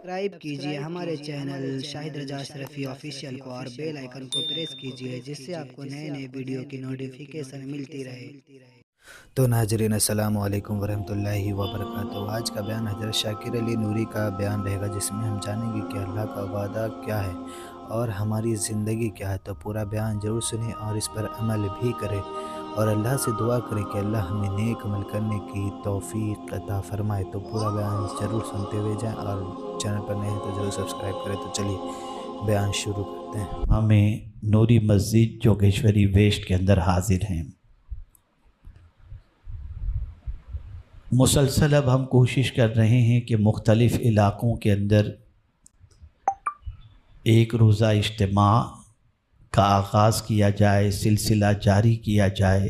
Subscribe کیجئے ہمارے channel شاہد رضا اشرفی official کو اور بیل آئیکن کو پریس کیجئے جس سے آپ کو نئے نئے ویڈیو کی نوٹیفیکیشن ملتی رہے۔ تو ناظرین السلام علیکم ورحمۃ اللہ وبرکاتہ۔ آج کا بیان حضرت شاکر علی نوری کا بیان رہے گا، جس میں ہم جانیں گے کہ اللہ کا وعدہ کیا ہے اور ہماری زندگی کیا ہے۔ تو پورا بیان ضرور سنیں اور اس پر عمل بھی کریں، اور اللہ سے دعا کریں کہ اللہ ہمیں نیک عمل کرنے کی توفیق عطا فرمائے۔ تو پورا بیان ضرور سنتے ہوئے جائیں، اور چینل پر نئے ہیں تو ضرور سبسکرائب کریں۔ تو چلیے بیان شروع کرتے ہیں۔ ہمیں نوری مسجد جوگیشوری ویسٹ کے اندر حاضر ہیں۔ مسلسل اب ہم کوشش کر رہے ہیں کہ مختلف علاقوں کے اندر ایک روزہ اجتماع کا آغاز کیا جائے، سلسلہ جاری کیا جائے،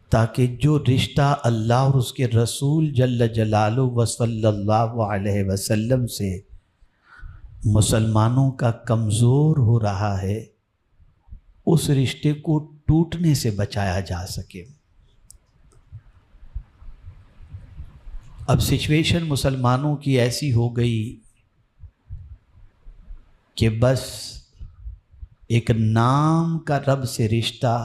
تاکہ جو رشتہ اللہ اور اس کے رسول جل جلالہ و صلی اللہ علیہ وسلم سے مسلمانوں کا کمزور ہو رہا ہے، اس رشتے کو ٹوٹنے سے بچایا جا سکے۔ اب سچویشن مسلمانوں کی ایسی ہو گئی کہ بس ایک نام کا رب سے رشتہ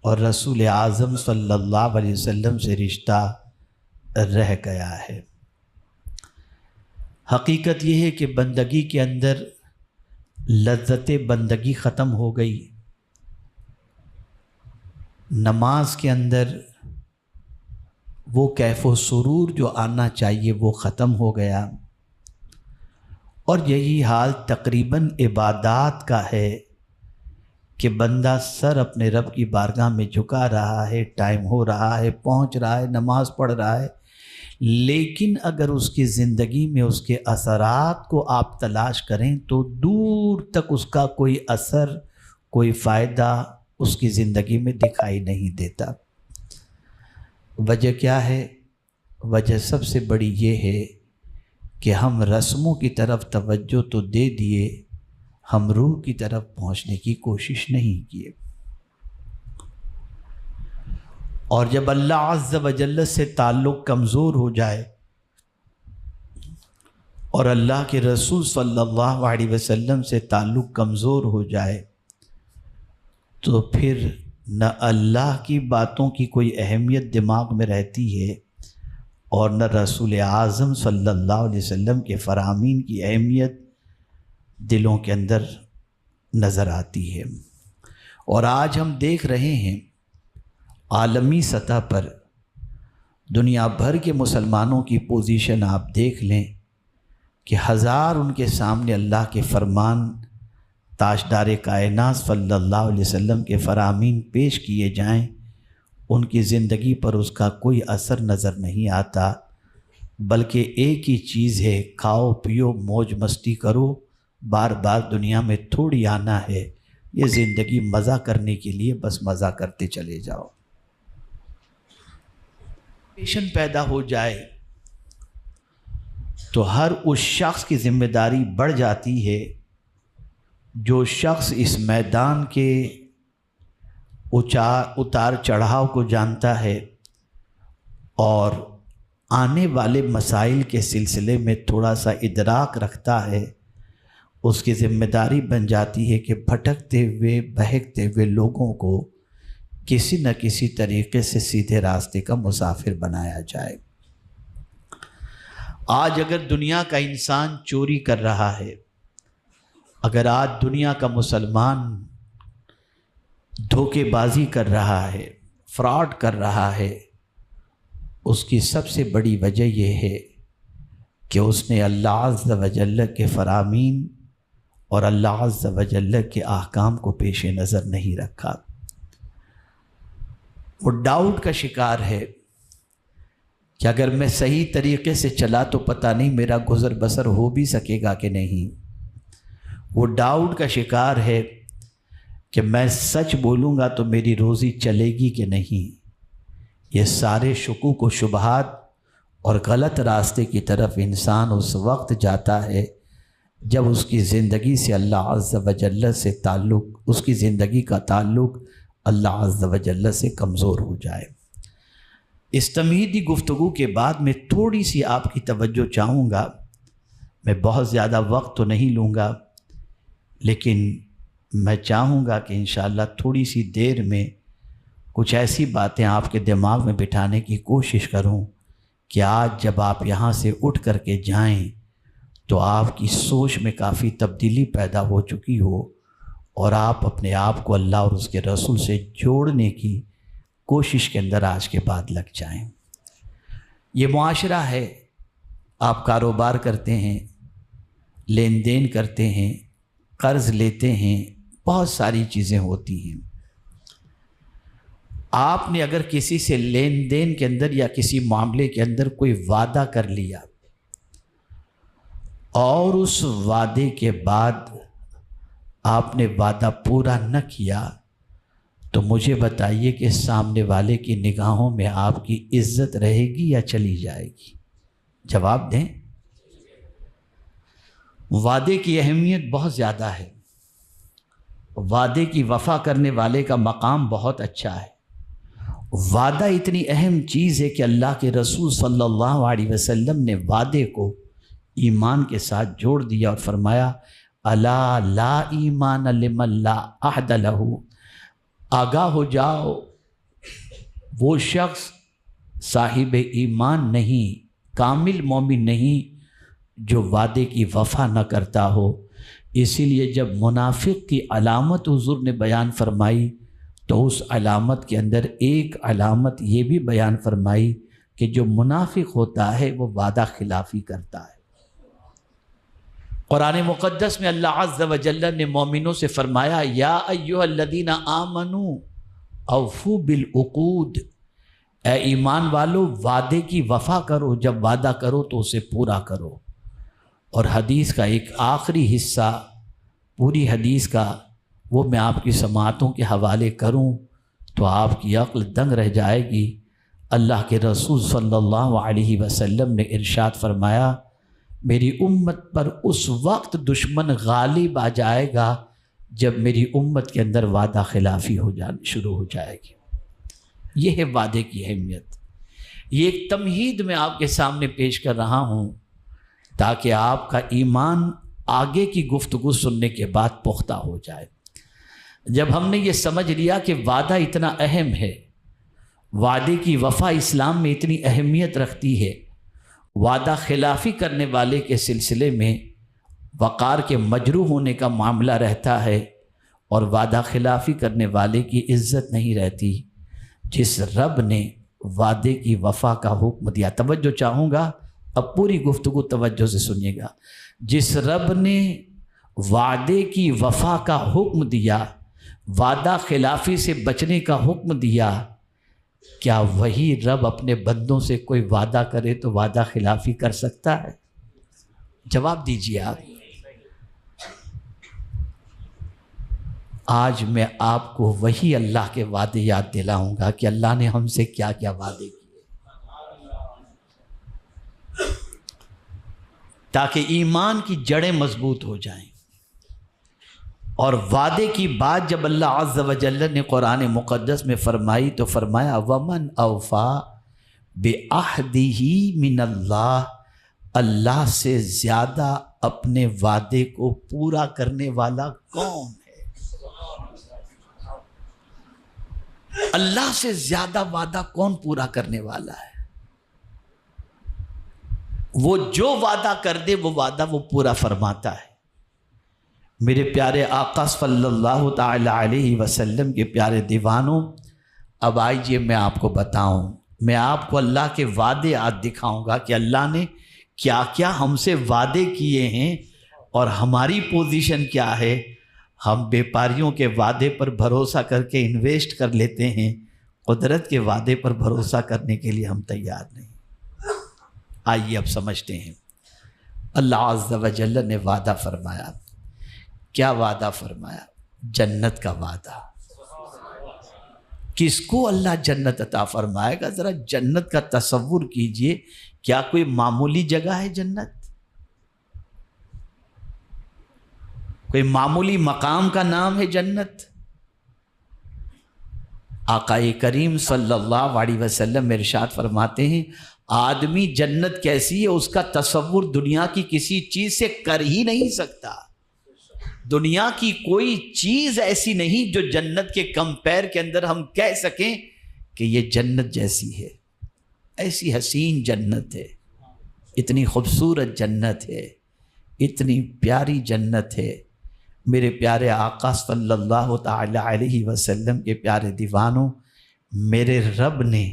اور رسول اعظم صلی اللہ علیہ وسلم سے رشتہ رہ گیا ہے۔ حقیقت یہ ہے کہ بندگی کے اندر لذت بندگی ختم ہو گئی، نماز کے اندر وہ کیف و سرور جو آنا چاہیے وہ ختم ہو گیا، اور یہی حال تقریباً عبادات کا ہے کہ بندہ سر اپنے رب کی بارگاہ میں جھکا رہا ہے، ٹائم ہو رہا ہے، پہنچ رہا ہے، نماز پڑھ رہا ہے، لیکن اگر اس کی زندگی میں اس کے اثرات کو آپ تلاش کریں تو دور تک اس کا کوئی اثر، کوئی فائدہ اس کی زندگی میں دکھائی نہیں دیتا۔ وجہ کیا ہے؟ وجہ سب سے بڑی یہ ہے کہ ہم رسموں کی طرف توجہ تو دے دیے، ہم روح کی طرف پہنچنے کی کوشش نہیں کیے۔ اور جب اللہ عز و جل سے تعلق کمزور ہو جائے اور اللہ کے رسول صلی اللہ علیہ وسلم سے تعلق کمزور ہو جائے تو پھر نہ اللہ کی باتوں کی کوئی اہمیت دماغ میں رہتی ہے، اور نہ رسول اعظم صلی اللہ علیہ وسلم کے فرامین کی اہمیت دلوں کے اندر نظر آتی ہے۔ اور آج ہم دیکھ رہے ہیں عالمی سطح پر دنیا بھر کے مسلمانوں کی پوزیشن آپ دیکھ لیں کہ ہزار ان کے سامنے اللہ کے فرمان، تاجدار کائنات صلی اللہ علیہ وسلم کے فرامین پیش کیے جائیں، ان کی زندگی پر اس کا کوئی اثر نظر نہیں آتا، بلکہ ایک ہی چیز ہے، کھاؤ پیو موج مستی کرو، بار بار دنیا میں تھوڑی آنا ہے، یہ زندگی مزہ کرنے کے لیے بس مزہ کرتے چلے جاؤ۔ پیشن پیدا ہو جائے تو ہر اس شخص کی ذمہ داری بڑھ جاتی ہے جو شخص اس میدان کے اتار چڑھاؤ کو جانتا ہے اور آنے والے مسائل کے سلسلے میں تھوڑا سا ادراک رکھتا ہے، اس کی ذمہ داری بن جاتی ہے کہ بھٹکتے ہوئے بہکتے ہوئے لوگوں کو کسی نہ کسی طریقے سے سیدھے راستے کا مسافر بنایا جائے۔ آج اگر دنیا کا انسان چوری کر رہا ہے، اگر آج دنیا کا مسلمان دھوکے بازی کر رہا ہے، فراڈ کر رہا ہے، اس کی سب سے بڑی وجہ یہ ہے کہ اس نے اللہ عز و جل کے فرامین اور اللہ عز و جل کے احکام کو پیش نظر نہیں رکھا۔ وہ ڈاؤٹ کا شکار ہے کہ اگر میں صحیح طریقے سے چلا تو پتہ نہیں میرا گزر بسر ہو بھی سکے گا کہ نہیں۔ وہ ڈاؤٹ کا شکار ہے کہ میں سچ بولوں گا تو میری روزی چلے گی کہ نہیں۔ یہ سارے شکوک و شبہات اور غلط راستے کی طرف انسان اس وقت جاتا ہے جب اس کی زندگی سے اللہ عز و جل سے تعلق، اس کی زندگی کا تعلق اللہ عز و جل سے کمزور ہو جائے۔ اس تمہیدی گفتگو کے بعد میں تھوڑی سی آپ کی توجہ چاہوں گا. میں بہت زیادہ وقت تو نہیں لوں گا، لیکن میں چاہوں گا کہ انشاءاللہ تھوڑی سی دیر میں کچھ ایسی باتیں آپ کے دماغ میں بٹھانے کی کوشش کروں کہ آج جب آپ یہاں سے اٹھ کر کے جائیں تو آپ کی سوچ میں کافی تبدیلی پیدا ہو چکی ہو اور آپ اپنے آپ کو اللہ اور اس کے رسول سے جوڑنے کی کوشش کے اندر آج کے بعد لگ جائیں. یہ معاشرہ ہے، آپ کاروبار کرتے ہیں، لین دین کرتے ہیں، قرض لیتے ہیں، بہت ساری چیزیں ہوتی ہیں. آپ نے اگر کسی سے لین دین کے اندر یا کسی معاملے کے اندر کوئی وعدہ کر لیا اور اس وعدے کے بعد آپ نے وعدہ پورا نہ کیا تو مجھے بتائیے کہ سامنے والے کی نگاہوں میں آپ کی عزت رہے گی یا چلی جائے گی؟ جواب دیں. وعدے کی اہمیت بہت زیادہ ہے. وعدے کی وفا کرنے والے کا مقام بہت اچھا ہے. وعدہ اتنی اہم چیز ہے کہ اللہ کے رسول صلی اللہ علیہ وسلم نے وعدے کو ایمان کے ساتھ جوڑ دیا اور فرمایا الا لا ایمان لمن لا عہد لہ، آگاہ ہو جاؤ، وہ شخص صاحب ایمان نہیں، کامل مومن نہیں جو وعدے کی وفا نہ کرتا ہو. اسی لیے جب منافق کی علامت حضور نے بیان فرمائی تو اس علامت کے اندر ایک علامت یہ بھی بیان فرمائی کہ جو منافق ہوتا ہے وہ وعدہ خلافی کرتا ہے. قرآن مقدس میں اللہ عز و جل نے مومنوں سے فرمایا یا ایھا الذین آمنوا اوفوا بالعقود، اے ایمان والو وعدے کی وفا کرو، جب وعدہ کرو تو اسے پورا کرو. اور حدیث کا ایک آخری حصہ پوری حدیث کا وہ میں آپ کی سماعتوں کے حوالے کروں تو آپ کی عقل دنگ رہ جائے گی. اللہ کے رسول صلی اللہ علیہ وسلم نے ارشاد فرمایا میری امت پر اس وقت دشمن غالب آ جائے گا جب میری امت کے اندر وعدہ خلافی شروع ہو جائے گی. یہ ہے وعدے کی اہمیت. یہ ایک تمہید میں آپ کے سامنے پیش کر رہا ہوں تاکہ آپ کا ایمان آگے کی گفتگو سننے کے بعد پختہ ہو جائے. جب ہم نے یہ سمجھ لیا کہ وعدہ اتنا اہم ہے، وعدے کی وفا اسلام میں اتنی اہمیت رکھتی ہے، وعدہ خلافی کرنے والے کے سلسلے میں وقار کے مجروح ہونے کا معاملہ رہتا ہے اور وعدہ خلافی کرنے والے کی عزت نہیں رہتی. جس رب نے وعدے کی وفا کا حکم دیا، توجہ چاہوں گا، اب پوری گفتگو توجہ سے سنیے گا. جس رب نے وعدے کی وفا کا حکم دیا، وعدہ خلافی سے بچنے کا حکم دیا، کیا وہی رب اپنے بندوں سے کوئی وعدہ کرے تو وعدہ خلافی کر سکتا ہے؟ جواب دیجیے آپ. آج میں آپ کو وہی اللہ کے وعدے یاد دلاؤں گا کہ اللہ نے ہم سے کیا کیا وعدے کیے تاکہ ایمان کی جڑیں مضبوط ہو جائیں. اور وعدے کی بات جب اللہ عز و جل نے قرآن مقدس میں فرمائی تو فرمایا ومن اوفا بعہدہ من اللہ، اللہ سے زیادہ اپنے وعدے کو پورا کرنے والا کون ہے؟ اللہ سے زیادہ وعدہ کون پورا کرنے والا ہے؟ وہ جو وعدہ کر دے وہ وعدہ وہ پورا فرماتا ہے. میرے پیارے آقا صلی اللہ تعالی علیہ وسلم کے پیارے دیوانوں، اب آئیے میں آپ کو بتاؤں، میں آپ کو اللہ کے وعدے آج دکھاؤں گا کہ اللہ نے کیا کیا ہم سے وعدے کیے ہیں اور ہماری پوزیشن کیا ہے. ہم بیپاریوں کے وعدے پر بھروسہ کر کے انویسٹ کر لیتے ہیں، قدرت کے وعدے پر بھروسہ کرنے کے لیے ہم تیار نہیں. آئیے اب سمجھتے ہیں. اللہ عز و جل نے وعدہ فرمایا. کیا وعدہ فرمایا؟ جنت کا وعدہ. کس کو اللہ جنت عطا فرمائے گا؟ ذرا جنت کا تصور کیجئے. کیا کوئی معمولی جگہ ہے جنت؟ کوئی معمولی مقام کا نام ہے جنت؟ آقائے کریم صلی اللہ علیہ وسلم ارشاد فرماتے ہیں آدمی جنت کیسی ہے اس کا تصور دنیا کی کسی چیز سے کر ہی نہیں سکتا۔ دنیا کی کوئی چیز ایسی نہیں جو جنت کے کمپیر کے اندر ہم کہہ سکیں کہ یہ جنت جیسی ہے۔ ایسی حسین جنت ہے، اتنی خوبصورت جنت ہے، اتنی پیاری جنت ہے۔ میرے پیارے آقا صلی اللہ تعالی علیہ وسلم کے پیارے دیوانوں، میرے رب نے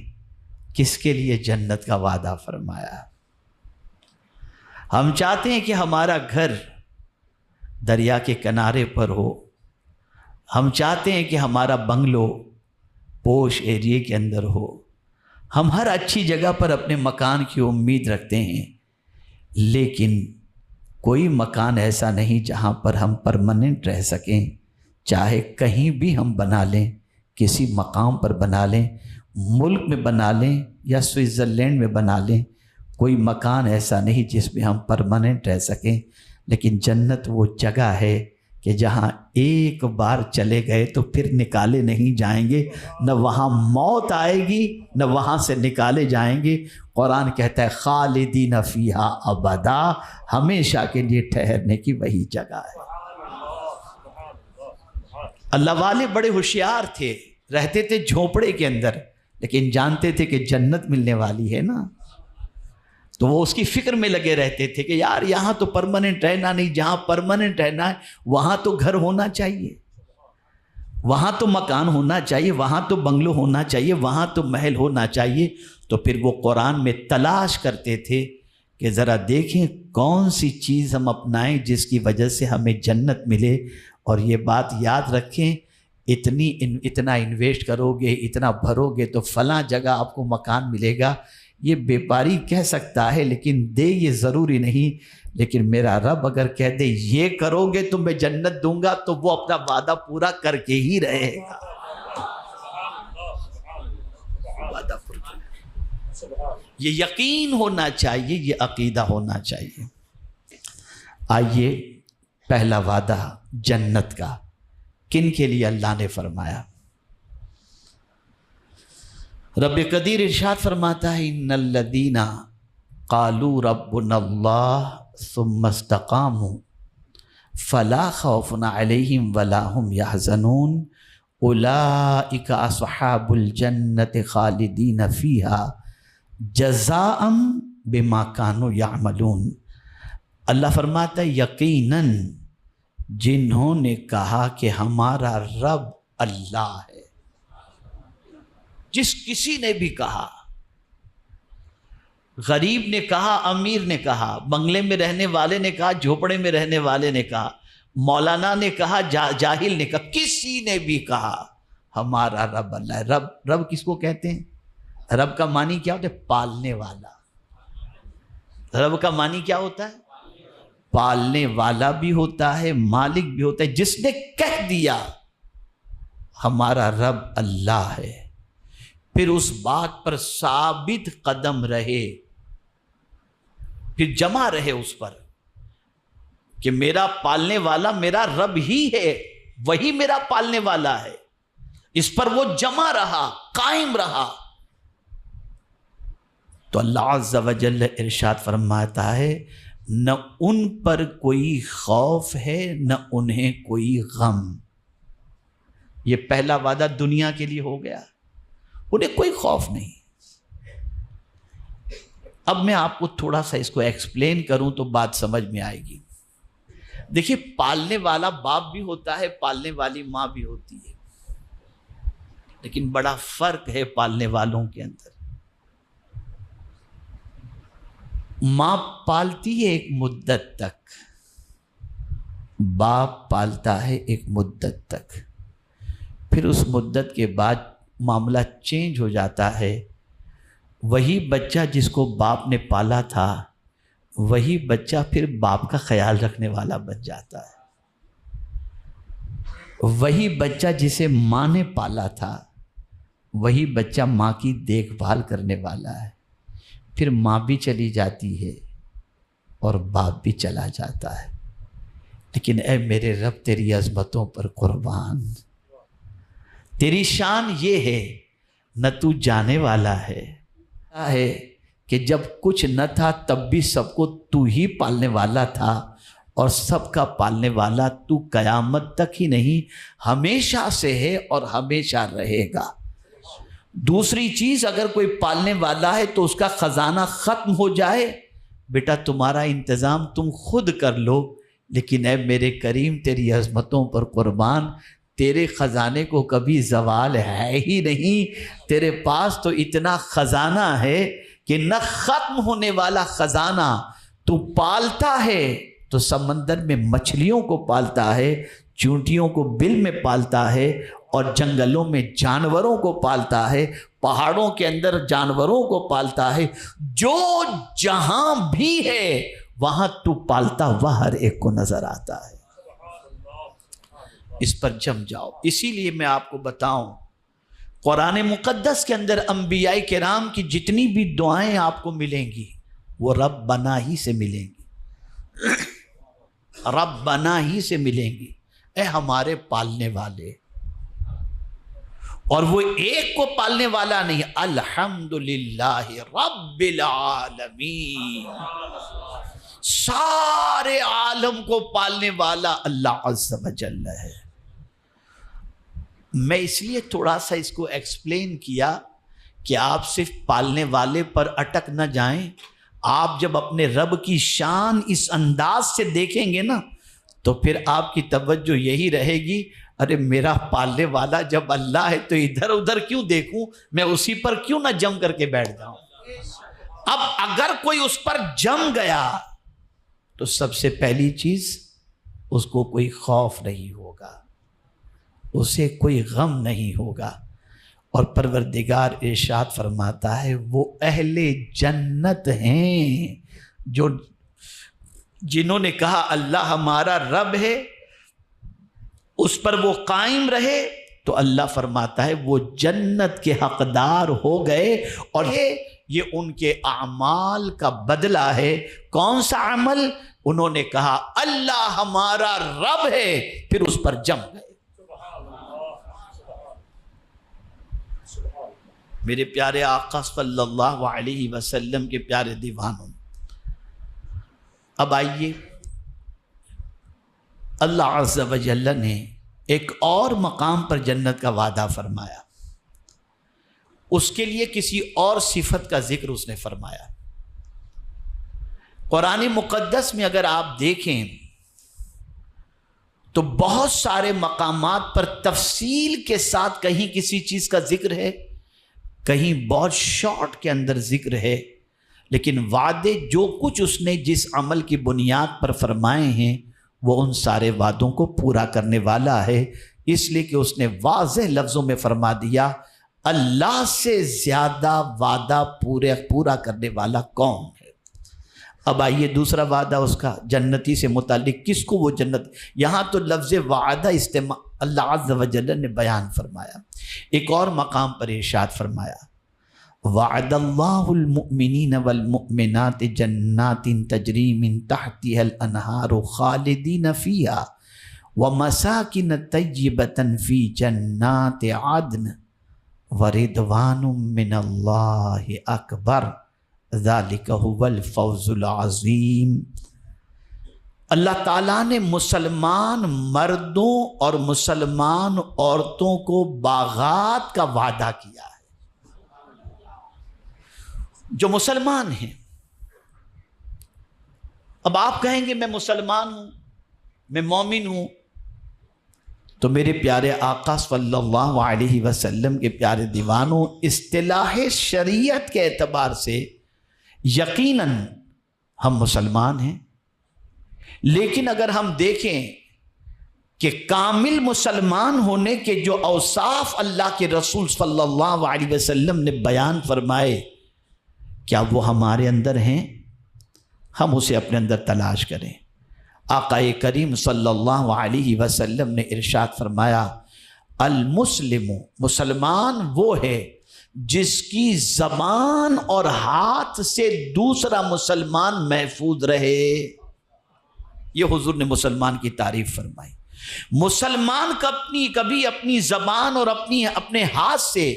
کس کے لیے جنت کا وعدہ فرمایا؟ ہم چاہتے ہیں کہ ہمارا گھر دریا کے کنارے پر ہو، ہم چاہتے ہیں کہ ہمارا بنگلو پوش ایریے کے اندر ہو، ہم ہر اچھی جگہ پر اپنے مکان کی امید رکھتے ہیں، لیکن کوئی مکان ایسا نہیں جہاں پر ہم پرماننٹ رہ سکیں۔ چاہے کہیں بھی ہم بنا لیں، کسی مقام پر بنا لیں، ملک میں بنا لیں یا سوئٹزرلینڈ میں بنا لیں، کوئی مکان ایسا نہیں جس میں ہم پرماننٹ رہ سکیں۔ لیکن جنت وہ جگہ ہے کہ جہاں ایک بار چلے گئے تو پھر نکالے نہیں جائیں گے، نہ وہاں موت آئے گی نہ وہاں سے نکالے جائیں گے۔ قرآن کہتا ہے خالدین فیہا ابدا، ہمیشہ کے لیے ٹھہرنے کی وہی جگہ ہے۔ اللہ والے بڑے ہوشیار تھے، رہتے تھے جھونپڑے کے اندر، لیکن جانتے تھے کہ جنت ملنے والی ہے نا، تو وہ اس کی فکر میں لگے رہتے تھے کہ یار یہاں تو پرماننٹ رہنا نہیں، جہاں پرماننٹ رہنا ہے وہاں تو گھر ہونا چاہیے، وہاں تو مکان ہونا چاہیے، وہاں تو بنگلو ہونا چاہیے، وہاں تو محل ہونا چاہیے۔ تو پھر وہ قرآن میں تلاش کرتے تھے کہ ذرا دیکھیں کون سی چیز ہم اپنائیں جس کی وجہ سے ہمیں جنت ملے۔ اور یہ بات یاد رکھیں، اتنا انویسٹ کرو گے، اتنا بھرو گے تو فلاں جگہ آپ کو مکان ملے گا، یہ بیپاری کہہ سکتا ہے لیکن دے یہ ضروری نہیں۔ لیکن میرا رب اگر کہہ دے یہ کرو گے تو میں جنت دوں گا، تو وہ اپنا وعدہ پورا کر کے ہی رہے گا۔ وعدہ پورا، یہ یقین ہونا چاہیے، یہ عقیدہ ہونا چاہیے۔ آئیے پہلا وعدہ جنت کا کن کے لیے اللہ نے فرمایا؟ رب قدیر ارشاد فرماتا ہے ان الذین قالوا ربنا اللہ ثم استقاموا فلا خوف علیہم ولا هم يحزنون اولئک اصحاب الجنة خالدین فیہا جزاء بما كانوا يعملون۔ اللہ فرماتا ہے یقیناً جنہوں نے کہا کہ ہمارا رب اللہ ہے، جس کسی نے بھی کہا، غریب نے کہا، امیر نے کہا، بنگلے میں رہنے والے نے کہا، جھوپڑے میں رہنے والے نے کہا، مولانا نے کہا، جاہل نے کہا، کسی نے بھی کہا ہمارا رب اللہ ہے۔ رب کس کو کہتے ہیں؟ رب کا معنی کیا ہوتا ہے؟ پالنے والا۔ رب کا معنی کیا ہوتا ہے؟ پالنے والا بھی ہوتا ہے، مالک بھی ہوتا ہے۔ جس نے کہہ دیا ہمارا رب اللہ ہے، پھر اس بات پر ثابت قدم رہے، پھر جمع رہے اس پر کہ میرا پالنے والا میرا رب ہی ہے، وہی میرا پالنے والا ہے، اس پر وہ جمع رہا، قائم رہا، تو اللہ عز و جل ارشاد فرماتا ہے نہ ان پر کوئی خوف ہے نہ انہیں کوئی غم۔ یہ پہلا وعدہ دنیا کے لیے ہو گیا، انہیں کوئی خوف نہیں۔ اب میں آپ کو تھوڑا سا اس کو ایکسپلین کروں تو بات سمجھ میں آئے گی۔ دیکھیے پالنے والا باپ بھی ہوتا ہے، پالنے والی ماں بھی ہوتی ہے، لیکن بڑا فرق ہے پالنے والوں کے اندر۔ ماں پالتی ہے ایک مدت تک، باپ پالتا ہے ایک مدت تک، پھر اس مدت کے بعد معاملہ چینج ہو جاتا ہے۔ وہی بچہ جس کو باپ نے پالا تھا وہی بچہ پھر باپ کا خیال رکھنے والا بن جاتا ہے۔ وہی بچہ جسے ماں نے پالا تھا وہی بچہ ماں کی دیکھ بھال کرنے والا ہے۔ پھر ماں بھی چلی جاتی ہے اور باپ بھی چلا جاتا ہے، لیکن اے میرے رب تیری عظمتوں پر قربان، تیری شان یہ ہے نہ تو جانے والا ہے کہ جب کچھ نہ تھا تب بھی سب کو تو ہی پالنے والا تھا، اور سب کا پالنے والا تو قیامت تک ہی نہیں ہمیشہ سے ہے اور ہمیشہ رہے گا۔ دوسری چیز، اگر کوئی پالنے والا ہے تو اس کا خزانہ ختم ہو جائے، بیٹا تمہارا انتظام تم خود کر لو، لیکن اے میرے کریم تیری عظمتوں پر قربان، تیرے خزانے کو کبھی زوال ہے ہی نہیں، تیرے پاس تو اتنا خزانہ ہے کہ نہ ختم ہونے والا خزانہ تو پالتا ہے، تو سمندر میں مچھلیوں کو پالتا ہے، چونٹیوں کو بل میں پالتا ہے، اور جنگلوں میں جانوروں کو پالتا ہے، پہاڑوں کے اندر جانوروں کو پالتا ہے، جو جہاں بھی ہے وہاں تو پالتا ہوا ہر ایک کو نظر آتا ہے۔ اس پر جم جاؤ۔ اسی لیے میں آپ کو بتاؤں، قرآن مقدس کے اندر انبیاء کرام کی جتنی بھی دعائیں آپ کو ملیں گی وہ رب بنا ہی سے ملیں گی، رب بنا ہی سے ملیں گی، اے ہمارے پالنے والے۔ اور وہ ایک کو پالنے والا نہیں، الحمدللہ رب العالمین، سارے عالم کو پالنے والا اللہ عز و جل ہے۔ میں اس لیے تھوڑا سا اس کو ایکسپلین کیا کہ آپ صرف پالنے والے پر اٹک نہ جائیں۔ آپ جب اپنے رب کی شان اس انداز سے دیکھیں گے نا تو پھر آپ کی توجہ یہی رہے گی، ارے میرا پالنے والا جب اللہ ہے تو ادھر ادھر کیوں دیکھوں، میں اسی پر کیوں نہ جم کر کے بیٹھ جاؤں۔ اب اگر کوئی اس پر جم گیا تو سب سے پہلی چیز، اس کو کوئی خوف نہیں ہوگا، اسے کوئی غم نہیں ہوگا، اور پروردگار ارشاد فرماتا ہے وہ اہل جنت ہیں جو جنہوں نے کہا اللہ ہمارا رب ہے، اس پر وہ قائم رہے، تو اللہ فرماتا ہے وہ جنت کے حقدار ہو گئے، اور یہ ان کے اعمال کا بدلہ ہے۔ کون سا عمل؟ انہوں نے کہا اللہ ہمارا رب ہے، پھر اس پر جم گئے۔ میرے پیارے آقا صلی اللہ علیہ وسلم کے پیارے دیوانوں، اب آئیے اللہ عز و جل نے ایک اور مقام پر جنت کا وعدہ فرمایا، اس کے لیے کسی اور صفت کا ذکر اس نے فرمایا۔ قرآن مقدس میں اگر آپ دیکھیں تو بہت سارے مقامات پر تفصیل کے ساتھ کہیں کسی چیز کا ذکر ہے، کہیں بہت شارٹ کے اندر ذکر ہے، لیکن وعدے جو کچھ اس نے جس عمل کی بنیاد پر فرمائے ہیں وہ ان سارے وعدوں کو پورا کرنے والا ہے، اس لیے کہ اس نے واضح لفظوں میں فرما دیا اللہ سے زیادہ وعدہ پورا کرنے والا کون ہے۔ اب آئیے دوسرا وعدہ اس کا جنتی سے متعلق، کس کو وہ جنت، یہاں تو لفظ وعدہ استعمال اللہ عز و جل نے بیان فرمایا۔ ایک اور مقام پر ارشاد فرمایا وعد اللہ المؤمنین والمؤمنات جنات تجری من تحتها الانہار خالدین فیہا ومساکن طیبۃ فی جنات عدن ورضوان من اللہ اکبر ذالک هو الفوز العظیم۔ اللہ تعالیٰ نے مسلمان مردوں اور مسلمان عورتوں کو باغات کا وعدہ کیا ہے۔ جو مسلمان ہیں، اب آپ کہیں گے میں مسلمان ہوں، میں مومن ہوں، تو میرے پیارے آقا صلی اللہ علیہ وسلم کے پیارے دیوانوں، اصطلاح شریعت کے اعتبار سے یقیناً ہم مسلمان ہیں، لیکن اگر ہم دیکھیں کہ کامل مسلمان ہونے کے جو اوصاف اللہ کے رسول صلی اللہ علیہ وسلم نے بیان فرمائے، کیا وہ ہمارے اندر ہیں؟ ہم اسے اپنے اندر تلاش کریں۔ آقا کریم صلی اللہ علیہ وسلم نے ارشاد فرمایا المسلم، مسلمان وہ ہے جس کی زبان اور ہاتھ سے دوسرا مسلمان محفوظ رہے۔ یہ حضور نے مسلمان کی تعریف فرمائی۔ مسلمان کبھی اپنی زبان اور اپنے ہاتھ سے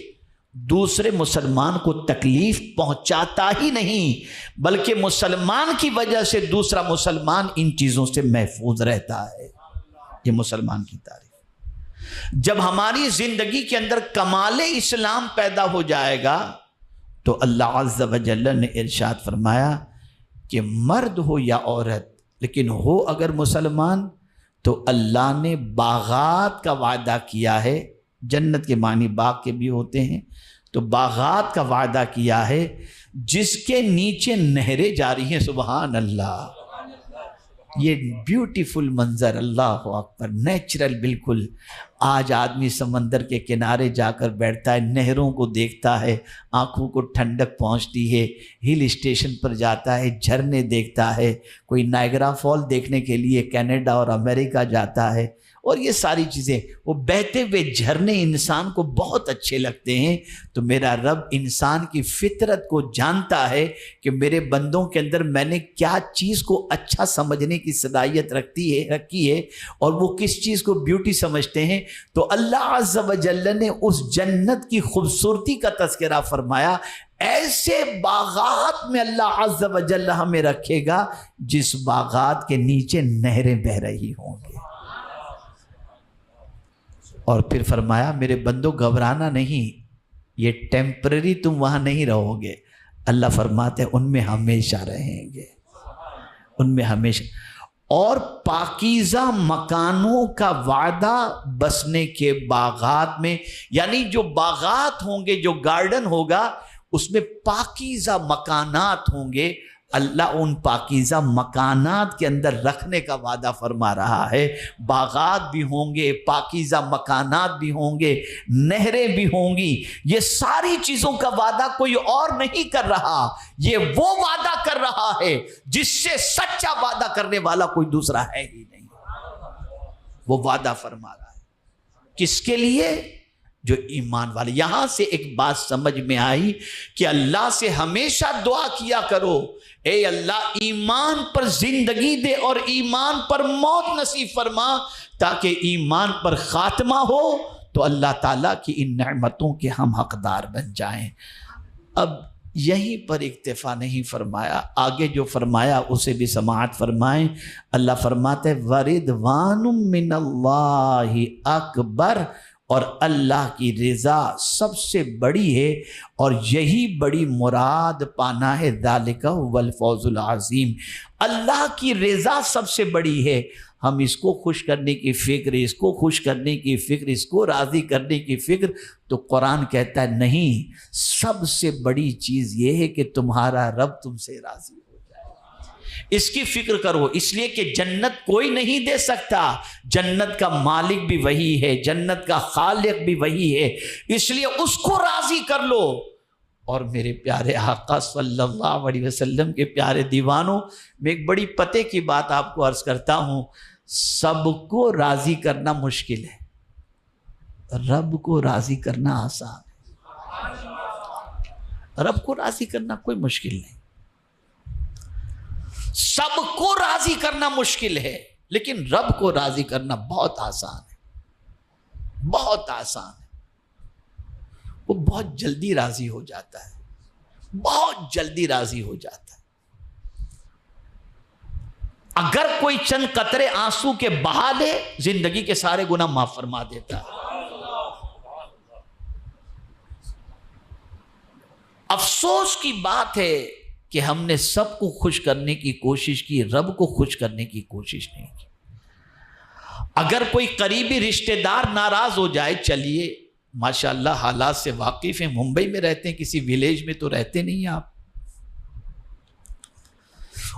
دوسرے مسلمان کو تکلیف پہنچاتا ہی نہیں، بلکہ مسلمان کی وجہ سے دوسرا مسلمان ان چیزوں سے محفوظ رہتا ہے۔ یہ مسلمان کی تعریف۔ جب ہماری زندگی کے اندر کمال اسلام پیدا ہو جائے گا تو اللہ عز و جل نے ارشاد فرمایا کہ مرد ہو یا عورت، لیکن ہو اگر مسلمان، تو اللہ نے باغات کا وعدہ کیا ہے۔ جنت کے معنی باغ کے بھی ہوتے ہیں، تو باغات کا وعدہ کیا ہے جس کے نیچے نہریں جاری ہیں۔ سبحان اللہ، یہ بیوٹیفل منظر، اللہ اکبر، نیچرل بالکل۔ آج آدمی سمندر کے کنارے جا کر بیٹھتا ہے، نہروں کو دیکھتا ہے، آنکھوں کو ٹھنڈک پہنچتی ہے، ہل اسٹیشن پر جاتا ہے، جھرنے دیکھتا ہے، کوئی نائگرا فال دیکھنے کے لیے کینیڈا اور امریکہ جاتا ہے، اور یہ ساری چیزیں، وہ بہتے ہوئے جھرنے انسان کو بہت اچھے لگتے ہیں۔ تو میرا رب انسان کی فطرت کو جانتا ہے کہ میرے بندوں کے اندر میں نے کیا چیز کو اچھا سمجھنے کی صلاحیت رکھی ہے اور وہ کس چیز کو بیوٹی سمجھتے ہیں۔ تو اللہ عز و جل نے اس جنت کی خوبصورتی کا تذکرہ فرمایا، ایسے باغات میں اللہ عز و جل ہمیں رکھے گا جس باغات کے نیچے نہریں بہہ رہی ہوں گے۔ اور پھر فرمایا میرے بندو گھبرانا نہیں، یہ ٹیمپرری تم وہاں نہیں رہو گے، اللہ فرماتے ہیں ان میں ہمیشہ رہیں گے، ان میں ہمیشہ۔ اور پاکیزہ مکانوں کا وعدہ بسنے کے باغات میں، یعنی جو باغات ہوں گے، جو گارڈن ہوگا، اس میں پاکیزہ مکانات ہوں گے۔ اللہ ان پاکیزہ مکانات کے اندر رکھنے کا وعدہ فرما رہا ہے۔ باغات بھی ہوں گے، پاکیزہ مکانات بھی ہوں گے، نہریں بھی ہوں گی۔ یہ ساری چیزوں کا وعدہ کوئی اور نہیں کر رہا، یہ وہ وعدہ کر رہا ہے جس سے سچا وعدہ کرنے والا کوئی دوسرا ہے ہی نہیں۔ وہ وعدہ فرما رہا ہے کس کے لیے؟ جو ایمان والے۔ یہاں سے ایک بات سمجھ میں آئی کہ اللہ سے ہمیشہ دعا کیا کرو، اے اللہ ایمان پر زندگی دے اور ایمان پر موت نصیب فرما، تاکہ ایمان پر خاتمہ ہو تو اللہ تعالیٰ کی ان نعمتوں کے ہم حقدار بن جائیں۔ اب یہیں پر اکتفا نہیں فرمایا، آگے جو فرمایا اسے بھی سماعت فرمائیں۔ اللہ فرماتے وَرِضْوَانٌ مِّنَ اللَّهِ اکبر، اور اللہ کی رضا سب سے بڑی ہے، اور یہی بڑی مراد پانا ہے، ذالک هو الفوز العظیم۔ اللہ کی رضا سب سے بڑی ہے۔ ہم اس کو خوش کرنے کی فکر، اس کو خوش کرنے کی فکر، اس کو راضی کرنے کی فکر، تو قرآن کہتا ہے نہیں، سب سے بڑی چیز یہ ہے کہ تمہارا رب تم سے راضی ہو۔ اس کی فکر کرو، اس لیے کہ جنت کوئی نہیں دے سکتا، جنت کا مالک بھی وہی ہے، جنت کا خالق بھی وہی ہے، اس لیے اس کو راضی کر لو۔ اور میرے پیارے آقا صلی اللہ علیہ وسلم کے پیارے دیوانوں، میں ایک بڑی پتے کی بات آپ کو عرض کرتا ہوں، سب کو راضی کرنا مشکل ہے، رب کو راضی کرنا آسان ہے۔ رب کو راضی کرنا کوئی مشکل نہیں، سب کو راضی کرنا مشکل ہے، لیکن رب کو راضی کرنا بہت آسان ہے، بہت آسان ہے۔ وہ بہت جلدی راضی ہو جاتا ہے، بہت جلدی راضی ہو جاتا ہے۔ اگر کوئی چند قطرے آنسو کے بہا دے، زندگی کے سارے گناہ معاف فرما دیتا ہے۔ افسوس کی بات ہے کہ ہم نے سب کو خوش کرنے کی کوشش کی، رب کو خوش کرنے کی کوشش نہیں کی۔ اگر کوئی قریبی رشتہ دار ناراض ہو جائے، چلیے ماشاءاللہ حالات سے واقف ہیں، ممبئی میں رہتے ہیں، کسی ویلیج میں تو رہتے نہیں آپ،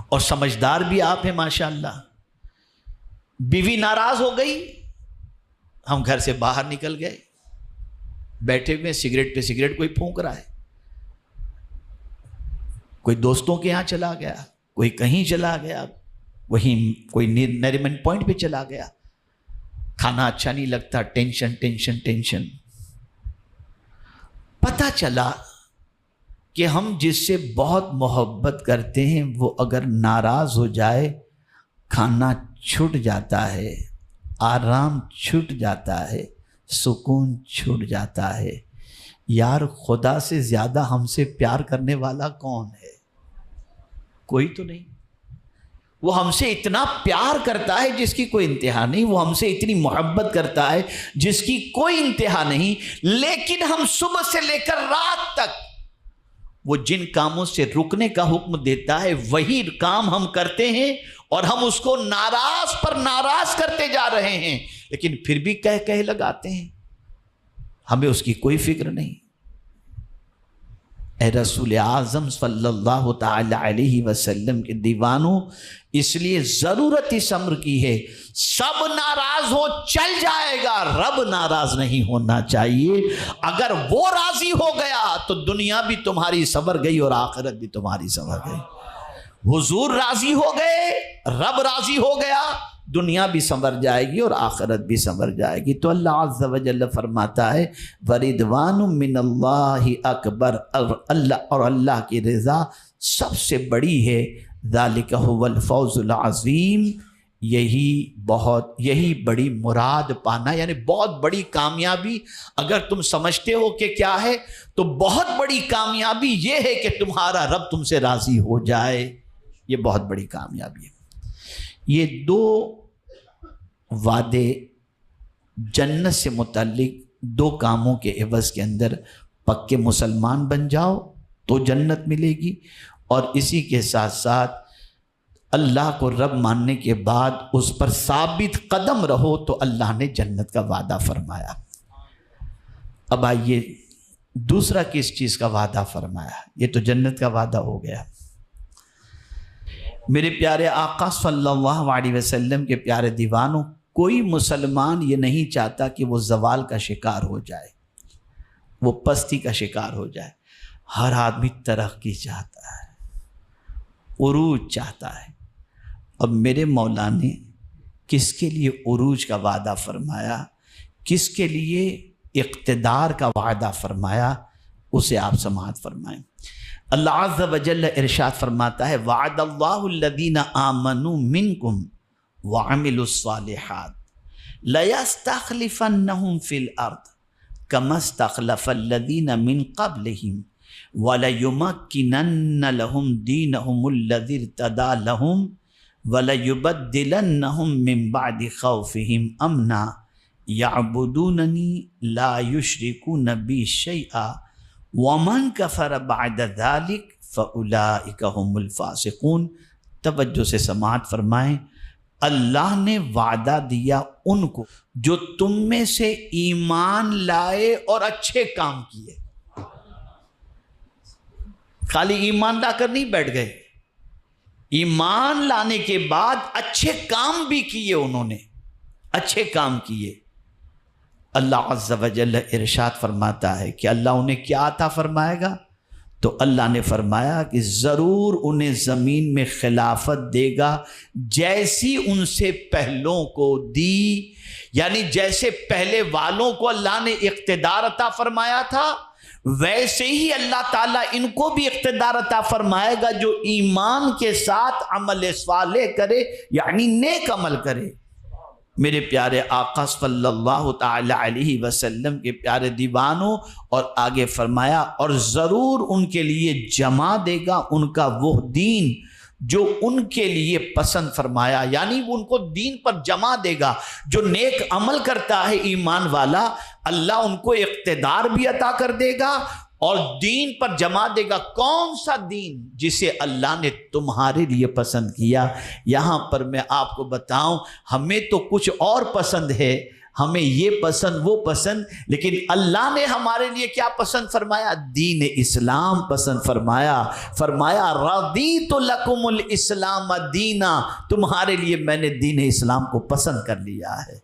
اور سمجھدار بھی آپ ہیں ماشاءاللہ۔ بیوی ناراض ہو گئی، ہم گھر سے باہر نکل گئے، بیٹھے ہوئے سگریٹ پہ سگریٹ کوئی پھونک رہا ہے، کوئی دوستوں کے یہاں چلا گیا، کوئی کہیں چلا گیا، وہیں کوئی نریمن پوائنٹ پہ چلا گیا، کھانا اچھا نہیں لگتا، ٹینشن ٹینشن ٹینشن۔ پتہ چلا کہ ہم جس سے بہت محبت کرتے ہیں وہ اگر ناراض ہو جائے، کھانا چھوٹ جاتا ہے، آرام چھٹ جاتا ہے، سکون چھٹ جاتا ہے۔ یار خدا سے زیادہ ہم سے پیار کرنے والا کون ہے؟ کوئی تو نہیں۔ وہ ہم سے اتنا پیار کرتا ہے جس کی کوئی انتہا نہیں، وہ ہم سے اتنی محبت کرتا ہے جس کی کوئی انتہا نہیں، لیکن ہم صبح سے لے کر رات تک وہ جن کاموں سے رکنے کا حکم دیتا ہے وہی کام ہم کرتے ہیں، اور ہم اس کو ناراض پر ناراض کرتے جا رہے ہیں، لیکن پھر بھی کہہ لگاتے ہیں، ہمیں اس کی کوئی فکر نہیں۔ اے رسول اعظم صلی اللہ تعالی علیہ وسلم کے دیوانوں، اس لیے ضرورت اس امر کی ہے، سب ناراض ہو چل جائے گا، رب ناراض نہیں ہونا چاہیے۔ اگر وہ راضی ہو گیا تو دنیا بھی تمہاری سنور گئی اور آخرت بھی تمہاری سنور گئی۔ حضور راضی ہو گئے، رب راضی ہو گیا، دنیا بھی سنور جائے گی اور آخرت بھی سنور جائے گی۔ تو اللہ عز و جل فرماتا ہے وَرِضْوَانٌ مِّنَ اللَّهِ اکبر، اور اللہ کی رضا سب سے بڑی ہے۔ ذَلِكَ هُوَ الْفَوْزُ الْعَظِيمُ، یہی بڑی مراد پانا، یعنی بہت بڑی کامیابی اگر تم سمجھتے ہو کہ کیا ہے، تو بہت بڑی کامیابی یہ ہے کہ تمہارا رب تم سے راضی ہو جائے، یہ بہت بڑی کامیابی ہے۔ یہ دو وعدے جنت سے متعلق دو کاموں کے عوض کے اندر، پکے مسلمان بن جاؤ تو جنت ملے گی، اور اسی کے ساتھ ساتھ اللہ کو رب ماننے کے بعد اس پر ثابت قدم رہو تو اللہ نے جنت کا وعدہ فرمایا۔ اب آئیے دوسرا کس چیز کا وعدہ فرمایا؟ یہ تو جنت کا وعدہ ہو گیا۔ میرے پیارے آقا صلی اللہ علیہ وسلم کے پیارے دیوانوں، کوئی مسلمان یہ نہیں چاہتا کہ وہ زوال کا شکار ہو جائے، وہ پستی کا شکار ہو جائے۔ ہر آدمی ترقی چاہتا ہے، عروج چاہتا ہے۔ اب میرے مولا نے کس کے لیے عروج کا وعدہ فرمایا، کس کے لیے اقتدار کا وعدہ فرمایا، اسے آپ سماعت فرمائیں۔ اللہ عز و جل ارشاد فرماتا ہے وعد اللہ الذین آمنوا منکم وعملوا الصالحات لیستخلفنہم فی الارض کما استخلف الذین من قبلہم وَلَيُمَكِّنَنَّ لَهُمْ دِينَهُمُ الَّذِي ارْتَضَىٰ لَهُمْ وَلَيُبَدِّلَنَّهُمْ مِنْ بَعْدِ خَوْفِهِمْ أَمْنًا يَعْبُدُونَنِي لَا يُشْرِكُونَ بِي شَيْئًا وَمَنْ كَفَرَ بَعْدَ ذَلِكَ فَأُولَٰئِكَ هُمُ الْفَاسِقُونَ۔ توجہ سے سماعت فرمائیں۔ اللہ نے وعدہ دیا ان کو جو تم میں سے ایمان لائے اور اچھے کام کیے۔ خالی ایمان لا کر نہیں بیٹھ گئے، ایمان لانے کے بعد اچھے کام بھی کیے، انہوں نے اچھے کام کیے۔ اللہ عز و جل ارشاد فرماتا ہے کہ اللہ انہیں کیا عطا فرمائے گا؟ تو اللہ نے فرمایا کہ ضرور انہیں زمین میں خلافت دے گا جیسی ان سے پہلوں کو دی، یعنی جیسے پہلے والوں کو اللہ نے اقتدار عطا فرمایا تھا، ویسے ہی اللہ تعالیٰ ان کو بھی اقتدار عطا فرمائے گا جو ایمان کے ساتھ عمل صالح کرے، یعنی نیک عمل کرے۔ میرے پیارے آقا صلی اللہ تعالی علیہ وسلم کے پیارے دیوانوں، اور آگے فرمایا اور ضرور ان کے لیے جمع دے گا ان کا وہ دین جو ان کے لیے پسند فرمایا، یعنی وہ ان کو دین پر جمع دے گا۔ جو نیک عمل کرتا ہے ایمان والا، اللہ ان کو اقتدار بھی عطا کر دے گا اور دین پر جمع دے گا۔ کون سا دین؟ جسے اللہ نے تمہارے لیے پسند کیا۔ یہاں پر میں آپ کو بتاؤں، ہمیں تو کچھ اور پسند ہے، ہمیں یہ پسند وہ پسند، لیکن اللہ نے ہمارے لیے کیا پسند فرمایا؟ دین اسلام پسند فرمایا۔ فرمایا رضیت لکم الاسلام دینا، تمہارے لیے میں نے دین اسلام کو پسند کر لیا ہے۔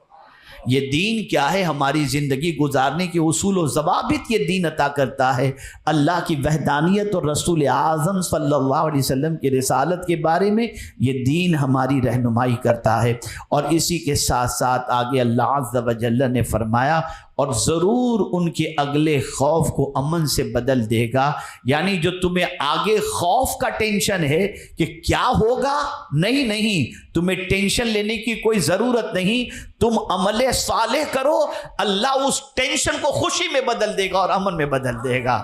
یہ دین کیا ہے؟ ہماری زندگی گزارنے کے اصول و ضوابط یہ دین عطا کرتا ہے۔ اللہ کی وحدانیت اور رسول اعظم صلی اللہ علیہ وسلم کی رسالت کے بارے میں یہ دین ہماری رہنمائی کرتا ہے۔ اور اسی کے ساتھ ساتھ آگے اللہ عز و جل نے فرمایا اور ضرور ان کے اگلے خوف کو امن سے بدل دے گا۔ یعنی جو تمہیں آگے خوف کا ٹینشن ہے کہ کیا ہوگا، نہیں، تمہیں ٹینشن لینے کی کوئی ضرورت نہیں، تم عمل صالح کرو، اللہ اس ٹینشن کو خوشی میں بدل دے گا اور امن میں بدل دے گا۔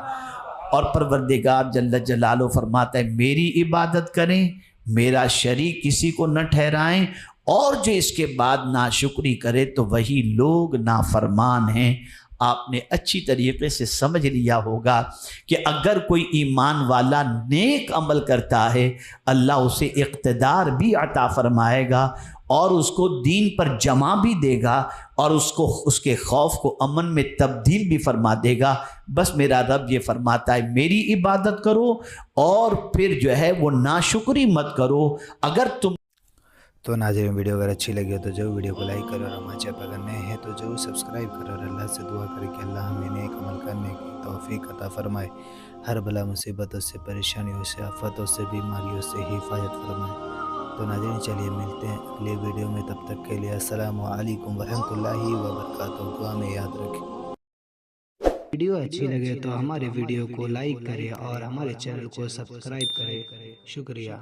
اور پروردگار جل جلالہ فرماتا ہے میری عبادت کریں، میرا شریک کسی کو نہ ٹھہرائیں، اور جو اس کے بعد ناشکری کرے تو وہی لوگ نافرمان ہیں۔ آپ نے اچھی طریقے سے سمجھ لیا ہوگا کہ اگر کوئی ایمان والا نیک عمل کرتا ہے، اللہ اسے اقتدار بھی عطا فرمائے گا اور اس کو دین پر جمع بھی دے گا اور اس کے خوف کو امن میں تبدیل بھی فرما دے گا۔ بس میرا رب یہ فرماتا ہے میری عبادت کرو اور پھر جو ہے وہ ناشکری مت کرو۔ اگر تم تو ناظرین ویڈیو اگر اچھی لگی ہو تو ضرور ویڈیو کو لائک کرو اور ہمارے چینل پر اگر نئے ہیں تو ضرور سبسکرائب کرو اور اللہ سے دعا کرے کہ اللہ ہمیں نیک عمل کرنے کی توفیق عطا فرمائے، ہر بلا مصیبتوں سے، پریشانیوں سے، آفتوں سے، بیماریوں سے حفاظت فرمائے۔ تو ناظرین چلیے ملتے ہیں اگلے ویڈیو میں، تب تک کے لیے السلام علیکم ورحمۃ اللہ وبرکاتہ، دعا میں یاد رکھیں۔ ویڈیو اچھی لگے تو ہمارے ویڈیو کو لائک کریں اور ہمارے چینل کو سبسکرائب کریں۔ شکریہ۔